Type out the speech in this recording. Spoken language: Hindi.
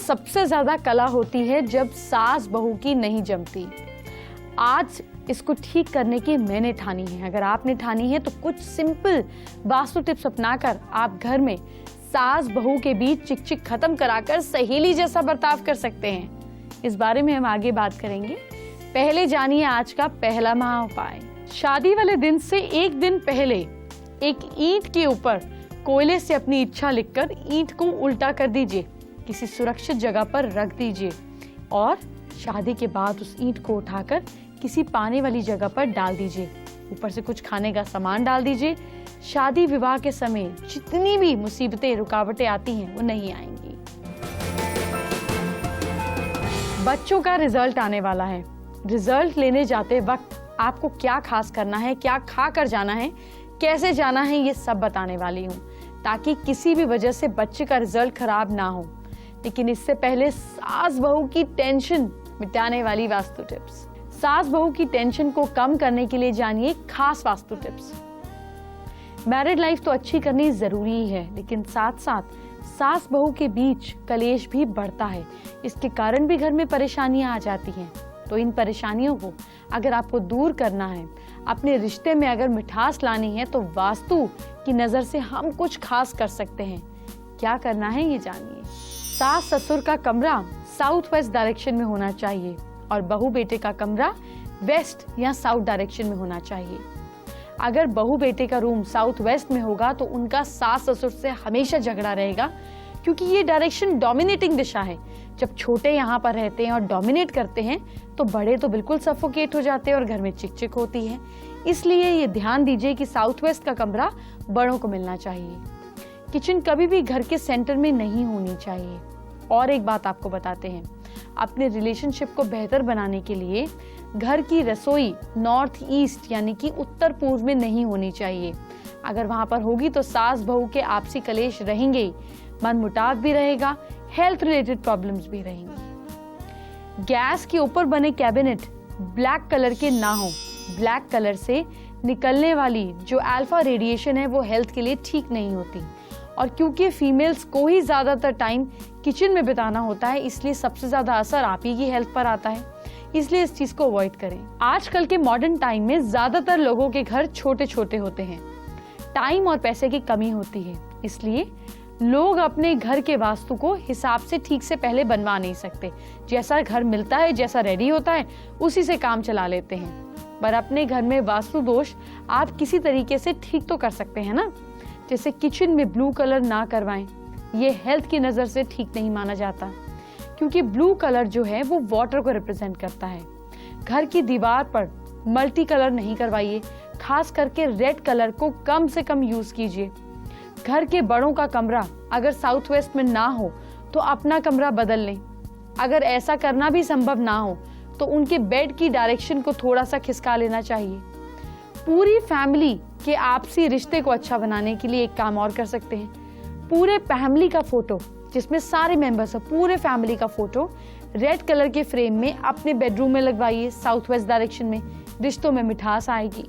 सबसे ज्यादा कला होती है जब सास बहू की नहीं जमती। आज इसको ठीक करने की मैंने ठानी है। अगर आपने ठानी है तो कुछ सिंपल वास्तु टिप्स अपनाकर आप घर में सास बहू के बीच चिक-चिक खत्म कराकर सहेली जैसा बर्ताव कर सकते हैं। इस बारे में हम आगे बात करेंगे। पहले जानिए आज का पहला महा उपाय। शादी वाले दिन से एक दिन पहले एक ईंट के ऊपर कोयले से अपनी इच्छा लिखकर ईंट को उल्टा कर दीजिए, किसी सुरक्षित जगह पर रख दीजिए और शादी के बाद उस ईंट को उठाकर किसी पानी वाली जगह पर डाल दीजिए। ऊपर से कुछ खाने का सामान डाल दीजिए। शादी विवाह के समय जितनी भी मुसीबतें रुकावटें आती हैं वो नहीं आएंगी। बच्चों का रिजल्ट आने वाला है। रिजल्ट लेने जाते वक्त आपको क्या खास करना है, क्या खा कर जाना है, कैसे जाना है, ये सब बताने वाली हूँ ताकि किसी भी वजह से बच्चे का रिजल्ट खराब ना हो। लेकिन इससे पहले सास बहू की टेंशन मिटाने वाली वास्तु टिप्स। सास बहू की टेंशन को कम करने के लिए जानिए खास वास्तु टिप्स। मैरिड लाइफ तो अच्छी करनी जरूरी ही है, लेकिन साथ साथ सास बहू के बीच कलेश भी बढ़ता है। इसके कारण भी घर में परेशानियां आ जाती हैं। तो इन परेशानियों को अगर आपको दूर करना है, अपने रिश्ते में अगर मिठास लानी है, तो वास्तु की नजर से हम कुछ खास कर सकते हैं। क्या करना है ये जानिए। सास ससुर का कमरा साउथ वेस्ट डायरेक्शन में होना चाहिए और बहू बेटे का कमरा वेस्ट या साउथ डायरेक्शन में होना चाहिए। अगर बहू बेटे का रूम साउथ वेस्ट में होगा तो उनका सास ससुर से हमेशा झगड़ा रहेगा, क्योंकि ये डायरेक्शन डोमिनेटिंग दिशा है। जब छोटे यहाँ पर रहते हैं और डोमिनेट करते हैं तो बड़े तो बिल्कुल सफोकेट हो जाते हैं और घर में चिकचिक होती है। इसलिए ये ध्यान दीजिए कि साउथ वेस्ट का कमरा बड़ों को मिलना चाहिए। किचन कभी भी घर के सेंटर में नहीं होनी चाहिए। और एक बात आपको बताते हैं, अपने रिलेशनशिप को बेहतर बनाने के लिए घर की रसोई नॉर्थ ईस्ट यानी कि उत्तर पूर्व में नहीं होनी चाहिए। अगर वहां पर होगी तो सास बहू के आपसी कलेश रहेंगे ही, मनमुटाव भी रहेगा, हेल्थ रिलेटेड प्रॉब्लम्स भी रहेंगी। गैस के ऊपर बने कैबिनेट ब्लैक कलर के ना हो। ब्लैक कलर से निकलने वाली जो अल्फा रेडिएशन है वो हेल्थ के लिए ठीक नहीं होती। और क्योंकि फीमेल्स को ही ज्यादातर टाइम किचन में बिताना होता है, इसलिए सबसे ज्यादा असर आप ही की हेल्थ पर आता है। इसलिए इस चीज को अवॉइड करें। आजकल के मॉडर्न टाइम में ज्यादातर लोगों के घर छोटे छोटे होते हैं, टाइम और पैसे की कमी होती है, इसलिए लोग अपने घर के वास्तु को हिसाब से ठीक से पहले बनवा नहीं सकते। जैसा घर मिलता है, जैसा रेडी होता है, उसी से काम चला लेते हैं। पर अपने घर में वास्तु दोष आप किसी तरीके से ठीक तो कर सकते हैं ना। जैसे किचन में ब्लू कलर ना करवाएं, ये हेल्थ की नजर से ठीक नहीं माना जाता, क्योंकि ब्लू कलर जो है वो वाटर को रिप्रेजेंट करता है। घर की दीवार पर मल्टी कलर नहीं करवाइए, खास करके रेड कलर को कम से कम यूज कीजिए। घर के बड़ों का कमरा अगर साउथ वेस्ट में ना हो तो अपना कमरा बदल लें। अगर ऐसा करना भी संभव ना हो तो उनके बेड की डायरेक्शन को थोड़ा सा खिसका लेना चाहिए। पूरी फैमिली के आपसी रिश्ते को अच्छा बनाने के लिए एक काम और कर सकते हैं। पूरे फैमिली का फोटो, जिसमें सारे मेंबर्स हैं, पूरे फैमिली का फोटो रेड कलर के फ्रेम में अपने बेडरूम में लगवाइए साउथ वेस्ट डायरेक्शन में। रिश्तों में मिठास आएगी।